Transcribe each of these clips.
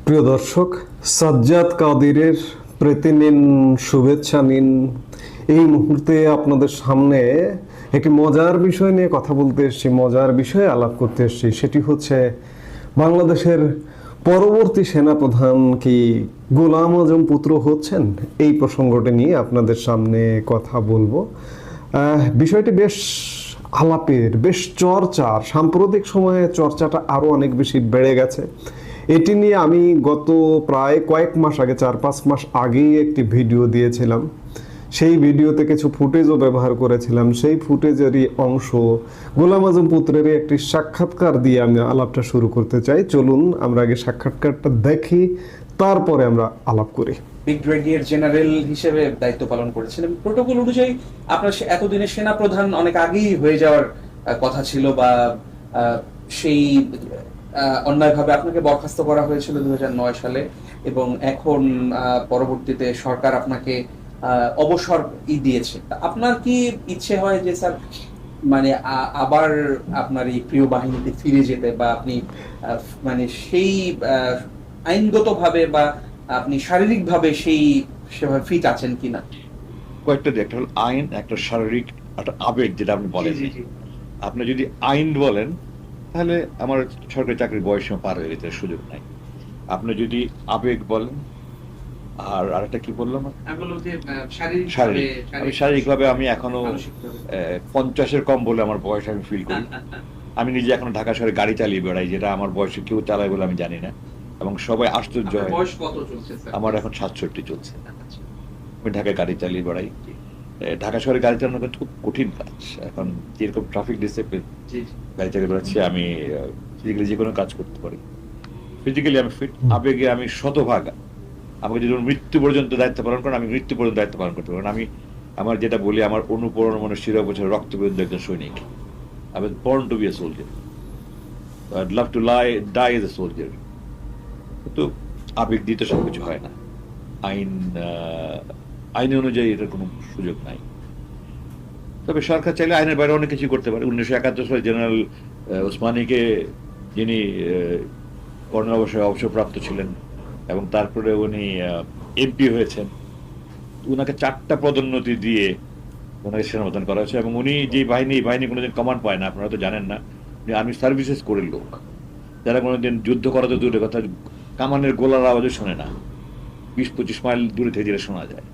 প্রিয় দর্শক, সাজ্জাদ কাদিরের প্রীতি নিন, শুভেচ্ছা নিন। এই মুহূর্তে আপনাদের সামনে একটি মজার বিষয় নিয়ে কথা বলতে এসেছি, মজার বিষয়ে আলাপ করতে এসেছি। সেটি হচ্ছে বাংলাদেশের পরবর্তী সেনাপ্রধান কি গোলাম আজম পুত্র হচ্ছেন? এই প্রসঙ্গটি নিয়ে আপনাদের সামনে কথা বলবো। বিষয়টি বেশ আলাপের, বেশ চর্চার, সাম্প্রতিক সময়ে চর্চাটা আরও অনেক বেশি বেড়ে গেছে। এটি নিয়ে আমি গত প্রায় কয়েক মাস আগে, 4-5 মাস আগেই একটি ভিডিও দিয়েছিলাম। সেই ভিডিওতে কিছু ফুটেজও ব্যবহার করেছিলাম। সেই ফুটেজেরই অংশ গোলাম আজম পুত্রের একটি সাক্ষাৎকার দিয়ে আমি আলাপটা শুরু করতে চাই। চলুন আমরা আগে সাক্ষাৎকারটা দেখি, তারপরে আমরা আলাপ করি। ব্রিগেডিয়ার জেনারেল হিসেবে দায়িত্ব পালন করেছিলেন। প্রোটোকল অনুযায়ী আপনার এতদিনে সেনা প্রধান অনেক আগেই হয়ে যাওয়ার কথা ছিল, বা সেই অন্যায়ভাবে আপনাকে বরখাস্ত করা হয়েছিল 2009 সালে, এবং এখন পরবর্তীতে সরকার আপনাকে অবসর দিয়েছে। আপনার কি ইচ্ছে হয় যে স্যার, মানে আবার আপনার এই প্রিয় বাহিনীতে ফিরে যেতে, বা আপনি মানে সেই আইনগতভাবে বা আপনি শারীরিকভাবে সেভাবে ফিট আছেন কিনা? কয়েকটা একটা হলো আইন, একটা শারীরিক, একটা আবেগ, যেটা আপনি বলেন। আপনি যদি আইন বলেন তাহলে আমার সরকারি চাকরির বয়স পার হয়ে যেতে সুযোগ নাই। আপনি যদি আবেগ বলেন, আর আরেকটা কি বললাম, শারীরিকভাবে আমি এখনো 50-এর কম বলে আমার বয়স আমি ফিল করি। আমি নিজে এখনো ঢাকা শহরে গাড়ি চালিয়ে বেড়াই, যেটা আমার বয়সে কেউ চালায় বলে আমি জানি না, এবং সবাই আশ্চর্য হয়। আমার এখন 67 চলছে। আমি ঢাকায় গাড়ি চালিয়ে বেড়াই। ঢাকা শহরে গাড়ি চালানো কিন্তু খুব কঠিন কাজ। এখন যেরকম ট্রাফিক ডিসিপ্লিন, গাড়ি চালিয়ে বেড়াচ্ছি, আমি ফিজিক্যালি যে কোনো কাজ করতে পারি। ফিজিক্যালি আমি ফিট, আবেগে আমি শতভাগ। আমাকে যদি মৃত্যু পর্যন্ত দায়িত্ব পালন করেন, আমি মৃত্যু পর্যন্ত দায়িত্ব পালন করতে পারেন। আমি আমার যেটা বলি, আমার অনুপ্রেরণা মনে শিরা বছর রক্তবিন্দু একজন সৈনিক। I was born to be a soldier. I'd love to die as a soldier. কিন্তু আবেগ দিয়ে তো সবকিছু হয় না। আইন অনুযায়ী এটার কোনো সুযোগ নাই। তবে সরকার চাইলে আইনের বাইরে অনেক কিছু করতে পারে। 1971 সালে জেনারেল ওসমানীকে, যিনি কর্নেল অবসরপ্রাপ্ত ছিলেন, এবং তারপরে উনি এমপি হয়েছেন, উনাকে 4টা পদোন্নতি দিয়ে ওনাকে সেনাপ্রধান করা হয়েছে। এবং উনি যে বাহিনী কোনোদিন কমান্ড পায় না, আপনারা তো জানেন না। উনি আর্মি সার্ভিসেস করে লোক, যারা কোনোদিন যুদ্ধ করা তো দূরের কথা, কামানের গোলার আওয়াজও শোনে না, 20-25 মাইল দূরে থেকে যেটা শোনা যায়।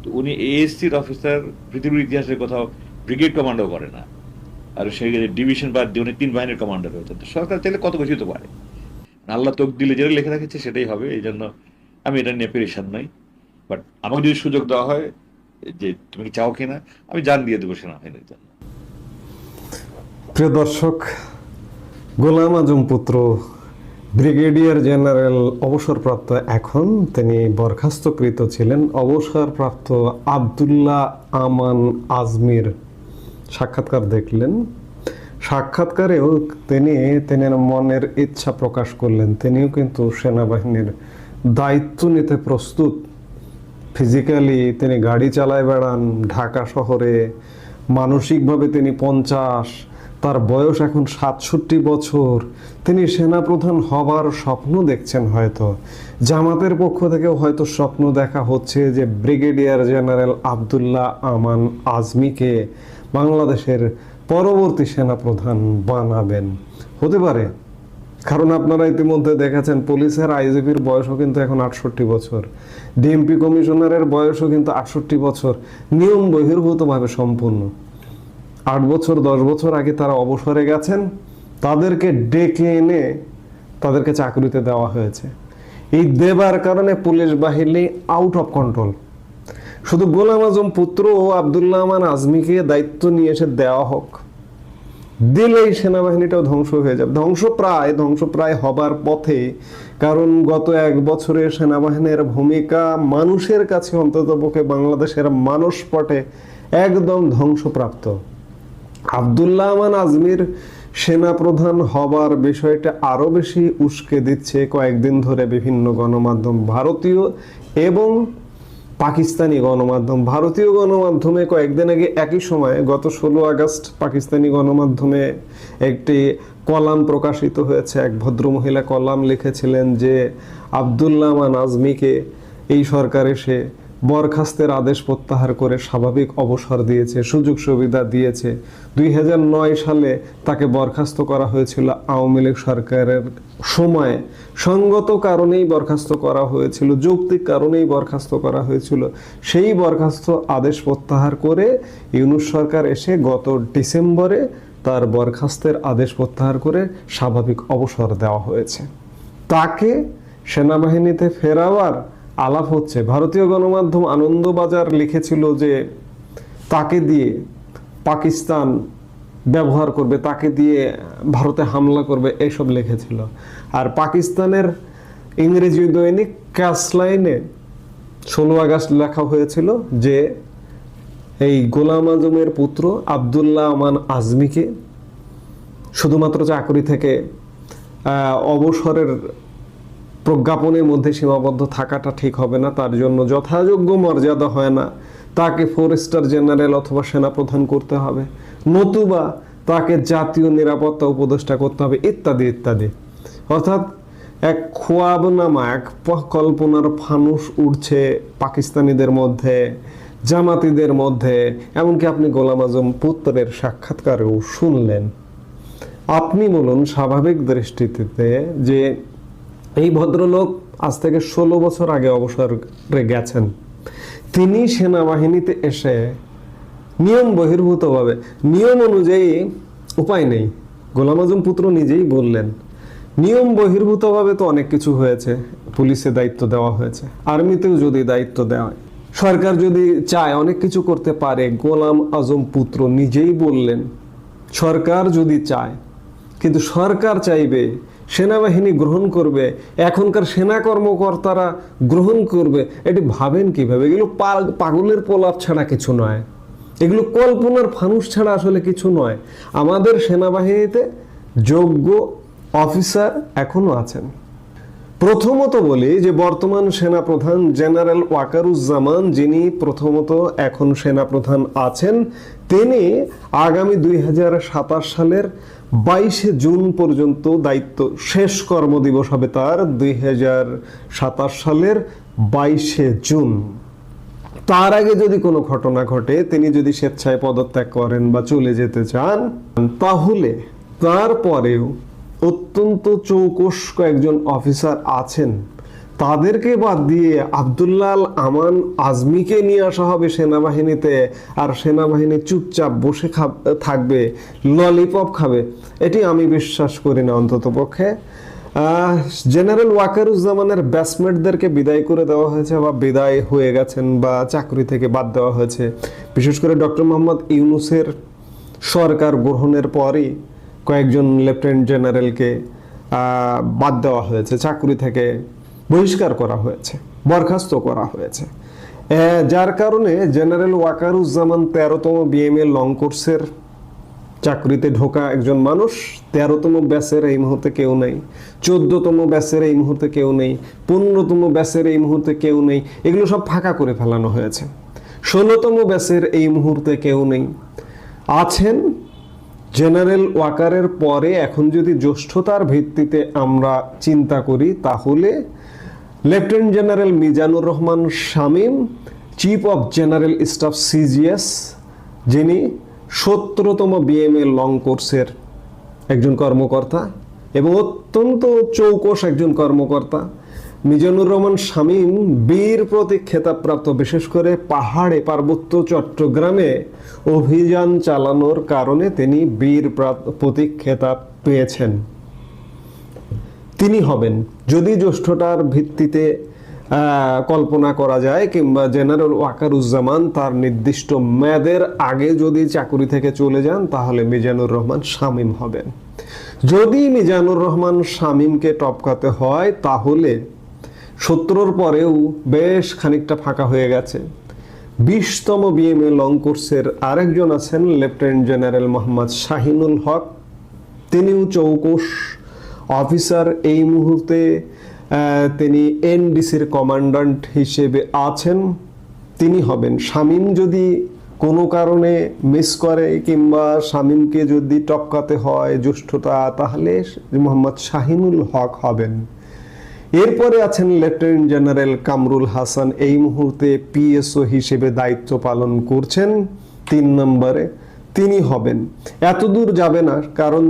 তো উনি এএসসির অফিসার, পৃথিবীর ইতিহাসের কোথাও ব্রিগেড কমান্ডও করে না, আর সেই ডিভিশন বাদ দিয়ে উনি 3 বাহিনীর কমান্ডার হয়েছেন। তো সরকার চাইলে কত কিছু তো পারে। আল্লাহ তোক দিলে যেটা লেখে রাখেছে সেটাই হবে। এই জন্য আমি এটা নিয়ে পেরেশান নই। বাট আমাকে যদি সুযোগ দেওয়া হয় যে তুমি চাও কিনা, আমি জান দিয়ে দেবো সেনাবাহিনীর জন্য। প্রিয় দর্শক, গোলাম আজম পুত্র ব্রিগেডিয়ার জেনারেল অবসরপ্রাপ্ত, এখন তিনি বরখাস্তকৃত ছিলেন। অবসরপ্রাপ্ত আব্দুল্লাহ আমান আজমির সাক্ষাৎকার দেখলেন। সাক্ষাৎকারেও তিনি মনের ইচ্ছা প্রকাশ করলেন। তিনিও কিন্তু সেনাবাহিনীর দায়িত্ব নিতে প্রস্তুত। ফিজিক্যালি তিনি গাড়ি চালায় বেড়ান ঢাকা শহরে, মানসিকভাবে তিনি 50, তার বয়স এখন 67 বছর। তিনি সেনাপ্রধান হবার স্বপ্ন দেখছেন। হয়তো জামাতের পক্ষ থেকে হয়তো স্বপ্ন দেখা হচ্ছে যে ব্রিগেডিয়ার জেনারেল আব্দুল্লাহ আমান আজমিকে বাংলাদেশের পরবর্তী সেনাপ্রধান বানাবেন। হতে পারে, কারণ আপনারা ইতিমধ্যে দেখেছেন পুলিশের আইজিপির বয়সও কিন্তু এখন 68 বছর, ডিএমপি কমিশনারের বয়সও কিন্তু 68 বছর। নিয়ম বহির্ভূতভাবে সম্পূর্ণ। 8 বছর 10 বছর আগে তারা অবসরে গেছেন, তাদেরকে ডেকে এনে তাদেরকে চাকরিতে দেওয়া হয়েছে। এই দেবার কারণে পুলিশ বাহিনী আউট অফ কন্ট্রোল। শুধু গোলাম আজম পুত্র ও আব্দুল্লাহ আমান আজমিকে দায়িত্ব নিয়ে এসে দেওয়া হোক, দিলেই সেনাবাহিনীটাও ধ্বংস হয়ে যাবে। ধ্বংসপ্রায় হবার পথে। কারণ গত 1 বছরে সেনাবাহিনীর ভূমিকা মানুষের কাছে, অন্ততপক্ষে বাংলাদেশের মানসপটে, একদম ধ্বংসপ্রাপ্ত। আব্দুল্লাহ আমান আজমির সেনাপ্রধান হবার বিষয়টা আরো বেশি উস্কে দিচ্ছে কয়েকদিন ধরে বিভিন্ন গণমাধ্যম, ভারতীয় এবং পাকিস্তানি গণমাধ্যম, ভারতীয় গণমাধ্যমে কয়েকদিন আগে একই সময়ে গত 16 আগস্ট পাকিস্তানি গণমাধ্যমে একটি কলাম প্রকাশিত হয়েছে। এক ভদ্রমহিলা কলাম লিখেছিলেন যে আব্দুল্লাহ আমান আজমিকে এই সরকার এসে বরখাস্তের আদেশ প্রত্যাহার করে স্বাভাবিক অবসর দিয়েছে, সুযোগ সুবিধা দিয়েছে। 2009 সালে তাকে বরখাস্ত করা হয়েছিল আওয়ামী লীগ সরকারের সময়ে। সঙ্গত কারণেই বরখাস্ত করা হয়েছিল, যৌক্তিক কারণেই বরখাস্ত করা হয়েছিল। সেই বরখাস্ত আদেশ প্রত্যাহার করে ইউনূস সরকার এসে গত ডিসেম্বরে তার বরখাস্তের আদেশ প্রত্যাহার করে স্বাভাবিক অবসর দেওয়া হয়েছে। তাকে সেনাবাহিনীতে ফেরাবার আলাপ হচ্ছে। ভারতীয় গণমাধ্যম আনন্দবাজার লিখেছিল যে তাকে দিয়ে পাকিস্তান ব্যবহার করবে, তাকে দিয়ে ভারতে হামলা করবে, এসব লিখেছিল। আর পাকিস্তানের ইংরেজি দৈনিক ক্যাসলাইনে 16 আগস্ট লেখা হয়েছিল যে এই গোলাম আজমের পুত্র আব্দুল্লাহ আমান আজমিকে শুধুমাত্র চাকরি থেকে অবসরের প্রজ্ঞাপনের মধ্যে সীমাবদ্ধ থাকাটা ঠিক হবে না, তার জন্য যথাযোগ্য মর্যাদা হয় না, তাকে 4 স্টার জেনারেল অথবা সেনাপ্রধান করতে হবে, নতুবা তাকে জাতীয় নিরাপত্তা উপদেষ্টা করতে হবে, ইত্যাদি ইত্যাদি। অর্থাৎ এক খোয়াবনামা, এক কল্পনার ফানুস উঠছে পাকিস্তানিদের মধ্যে, জামাতিদের মধ্যে। এমনকি আপনি গোলাম আজম পুত্রের সাক্ষাৎকারেও শুনলেন। আপনি বলুন স্বাভাবিক দৃষ্টিতে যে এই ভদ্রলোক আজ থেকে 16 বছর আগে অবসরে গেছেন, তিনি সেনাবাহিনীতে এসে নিয়ম বহির্ভূতভাবে, নিয়ম অনুযায়ী উপায় নেই, গোলাম আজম পুত্র নিজেই বললেন নিয়ম বহির্ভূতভাবে তো অনেক কিছু হয়েছে, পুলিশে দায়িত্ব দেওয়া হয়েছে, আর্মিতেও যদি দায়িত্ব দেওয়া হয়, সরকার যদি চায় অনেক কিছু করতে পারে। গোলাম আজম পুত্র নিজেই বললেন সরকার যদি চায়, কিন্তু সরকার চাইবে সেনাবাহিনী গ্রহণ করবে, এখনকার সেনা কর্মকর্তারা গ্রহণ করবে, এটি ভাবেন কিভাবে? এগুলো পাগলের প্রলাপ ছাড়া কিছু নয়, এগুলো কল্পনার ফানুস ছাড়া আসলে কিছু নয়। আমাদের সেনাবাহিনীতে যোগ্য অফিসার এখনো আছেন। প্রথমত বলি যে বর্তমান সেনাপ্রধান জেনারেল ওয়াকারুজ্জামান, যিনি প্রথমত এখন সেনাপ্রধান আছেন, তিনি আগামী 2027 সালের 22 জুন পর্যন্ত দায়িত্ব শেষ, কর্মদিবস হবে তার 2027 সালের 22 জুন। তার আগে যদি কোনো ঘটনা ঘটে, তিনি যদি স্বেচ্ছায় পদত্যাগ করেন বা চলে যেতে চান, তাহলে তারপরেও অত্যন্ত চৌকস কয়েকজন অফিসার আছেন, তাদেরকে বাদ দিয়ে আব্দুল্লাহ আমান আজমিকে নিয়ে আসা হবে সেনাবাহিনীতে, আর সেনাবাহিনী চুপচাপ বসে থাকবে, ললিপপ খাবে, এটি আমি বিশ্বাস করি না অন্তত পক্ষে। জেনারেল ওয়াকারুজ্জামানের ব্যাচমেটদেরকে বিদায় করে দেওয়া হয়েছে বা বিদায় হয়ে গেছেন বা চাকরি থেকে বাদ দেওয়া হয়েছে। বিশেষ করে ডক্টর মোহাম্মদ ইউনূসের সরকার গ্রহণের পরই কয়েকজন লেফটেন্যান্ট জেনারেলকে বাদ দেওয়া হয়েছে, চাকরি থেকে বহিষ্কার করা হয়েছে, বরখাস্ত করা হয়েছে, যার কারণে জেনারেল ওয়াকারুজ্জামান 13তম বিএমএ লং কোর্সের চাকরিতে ঢোকা একজন মানুষ। 13তম ব্যাচের এই মুহূর্তে কেউ নেই, 14তম ব্যাচের এই মুহূর্তে কেউ নেই, 15তম ব্যাচের এই মুহূর্তে কেউ নেই, এগুলো সব ফাঁকা করে ফেলানো হয়েছে। 16তম ব্যাচের এই মুহূর্তে কেউ নেই। আছেন জেনারেল ওয়াকারের পরে, এখন যদি জ্যেষ্ঠতার ভিত্তিতে আমরা চিন্তা করি, তাহলে lieutenant general Mizanur Rahman Shamim, chief of general staff CGS, যিনি 17তম বিএমএ লং কোর্সের একজন কর্মকর্তা এবং অত্যন্ত চৌকস একজন কর্মকর্তা। মিজানুর রহমান শামীম বীর প্রতীক খেতাবপ্রাপ্ত, বিশেষ করে পাহাড়ে পার্বত্য চট্টগ্রামে অভিযান চালানোর কারণে তিনি বীর প্রতীক খেতাব পেয়েছেন। তিনি হবেন, যদি জ্যেষ্ঠতার ভিত্তিতে কল্পনা করা যায়, কিংবা জেনারেল ওয়াকারুজ্জামান তার নির্দিষ্ট মেয়াদের আগে যদি চাকরি থেকে চলে যান, তাহলে মিজানুর রহমান শামীম হবেন। যদি মিজানুর রহমান শামীমকে টপকাতে হয়, তাহলে 17 পরেও বেশ খানিকটা ফাঁকা হয়ে গেছে। 20তম বিএমএ লং কোর্সের আরেকজন আছেন লেফটেন্যান্ট জেনারেল মোহাম্মদ শাহিনুল হক, তিনিও চৌকস অফিসার। এই মুহূর্তে তিনি এনডিসির কমান্ড্যান্ট হিসেবে আছেন। তিনি হবেন। শামীম যদি কোনো কারণে মিস করে কিংবা শামীমকে যদি টপকাতে হয় জ্যেষ্ঠতা, তাহলে মোহাম্মদ শাহিনুল হক হবেন। এরপরে আছেন লেফটেন্যান্ট জেনারেল কামরুল হাসান, এই মুহূর্তে পিএসও হিসেবে দায়িত্ব পালন করছেন। 3 নম্বরে তিনি হবেন। এত দূর যাবে না, কারণ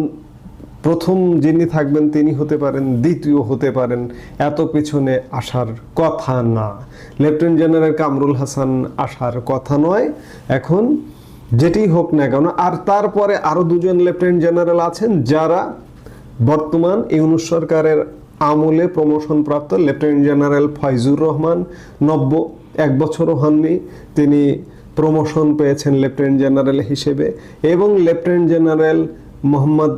প্রথম যিনি থাকবেন তিনি হতে পারেন, দ্বিতীয় হতে পারেন, এত পিছনে আসার কথা না। লেফটেন্যান্ট জেনারেল কামরুল হাসান আসার কথা নয় এখন, যেটি হোক না কেন। আর তারপরে আরো 2 জন লেফটেন্যান্ট জেনারেল আছেন যারা বর্তমান ইউনূস সরকারের আমলে প্রমোশন প্রাপ্ত। লেফটেন্যান্ট জেনারেল ফয়জুর রহমান নব্য, 1 বছরও হননি, তিনি প্রমোশন পেয়েছেন লেফটেন্যান্ট জেনারেল হিসেবে। এবং লেফটেন্যান্ট জেনারেল মোহাম্মদ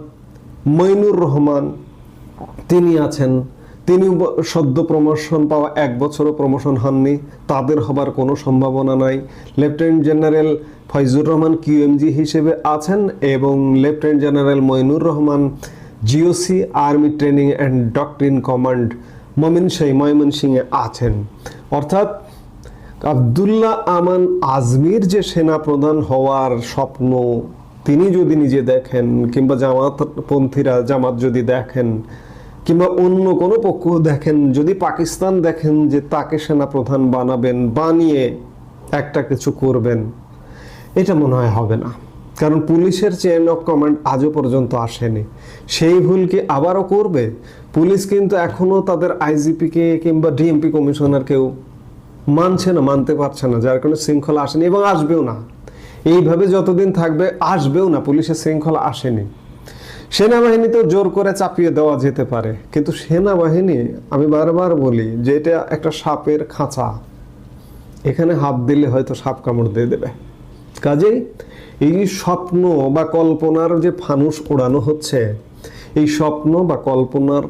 মইনুর রহমান তিনি আছেন, তিনি সদ্য প্রমোশন পাওয়া, 1 বছরও প্রমোশন হননি, তাদের হবার কোনো সম্ভাবনা নাই। Lieutenant general Faizur Rahman QMG হিসেবে আছেন এবং lieutenant general Moinur Rahman GOC army training and doctrine command ময়মনসিংহে আছেন। অর্থাৎ আব্দুল্লাহ আমান আজমির যে সেনাপ্রধান হওয়ার স্বপ্ন তিনি যদি নিজে দেখেন, কিংবা জামাতপন্থীরা জামাত যদি দেখেন, কিংবা অন্য কোনো পক্ষ দেখেন, যদি পাকিস্তান দেখেন যে তাকে সেনাপ্রধান বানাবেন, বানিয়ে একটা কিছু করবেন, এটা মনে হয় হবে না। কারণ পুলিশের চেইন অফ কমান্ড আজও পর্যন্ত আসেনি। সেই ভুল কি আবারও করবে? পুলিশ কিন্তু এখনো তাদের আইজিপিকে কিংবা ডিএমপি কমিশনারকেও মানছে না, মানতে পারছে না, যার কারণে শৃঙ্খলা আসেনি এবং আসবেও না। এইভাবে যতদিন থাকবে আসবেও না, পুলিশের শৃঙ্খলা আসেনি। সেনাবাহিনীতেও জোর করে চাপিয়ে দেওয়া যেতে পারে, কিন্তু সেনাবাহিনী, আমি বারবার বলি যে এটা একটা সাপের খাঁচা, এখানে হাত দিলে হয়তো সাপ কামড় দিয়ে দেবে। কাজেই এই স্বপ্ন বা কল্পনার যে ফানুস ওড়ানো হচ্ছে, এই স্বপ্ন বা কল্পনার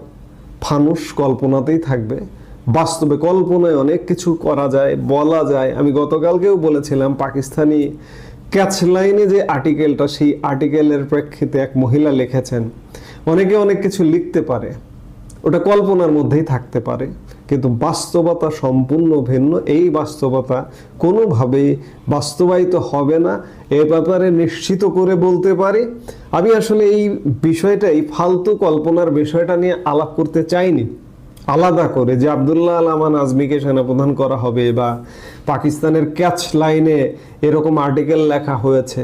ফানুস কল্পনাতেই থাকবে। বাস্তবে কল্পনায় অনেক কিছু করা যায়, বলা যায়। আমি গতকালকেও বলেছিলাম, পাকিস্তানি ক্যাচ লাইনে যে আর্টিকেলটা, সেই আর্টিকেলের প্রেক্ষিতে এক মহিলা লিখেছেন, অনেকে অনেক কিছু লিখতে পারে, ওটা কল্পনার মধ্যেই থাকতে পারে, কিন্তু বাস্তবতা সম্পূর্ণ ভিন্ন। এই বাস্তবতা কোনোভাবেই বাস্তবায়িত হবে না, এ ব্যাপারে নিশ্চিত করে বলতে পারি। আমি আসলে এই বিষয়টা, এই ফালতু কল্পনার বিষয়টা নিয়ে আলাপ করতে চাইনি আলাদা করে, যে আব্দুল্লাহ আমান আজমিকে সেনাপ্রধান করা হবে বা পাকিস্তানের ক্যাচ লাইনে এরকম আর্টিকেল লেখা হয়েছে।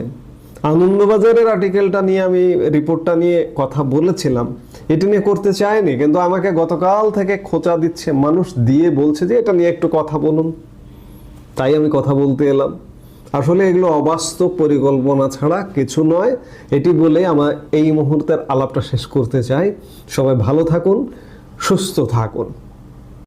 আনন্দবাজারের আর্টিকেলটা নিয়ে, আমি রিপোর্টটা নিয়ে কথা বলেছিলাম, এটা নিয়ে করতে চাইনি, কিন্তু আমাকে গতকাল থেকে খোঁচা দিচ্ছে মানুষ, দিয়ে বলছে যে এটা নিয়ে একটু কথা বলুন, তাই আমি কথা বলতে এলাম। আসলে এগুলো অবাস্তব পরিকল্পনা ছাড়া কিছু নয়। এটি বলে আমার এই মুহূর্তের আলাপটা শেষ করতে চাই। সবাই ভালো থাকুন, সুস্থ থাকুন।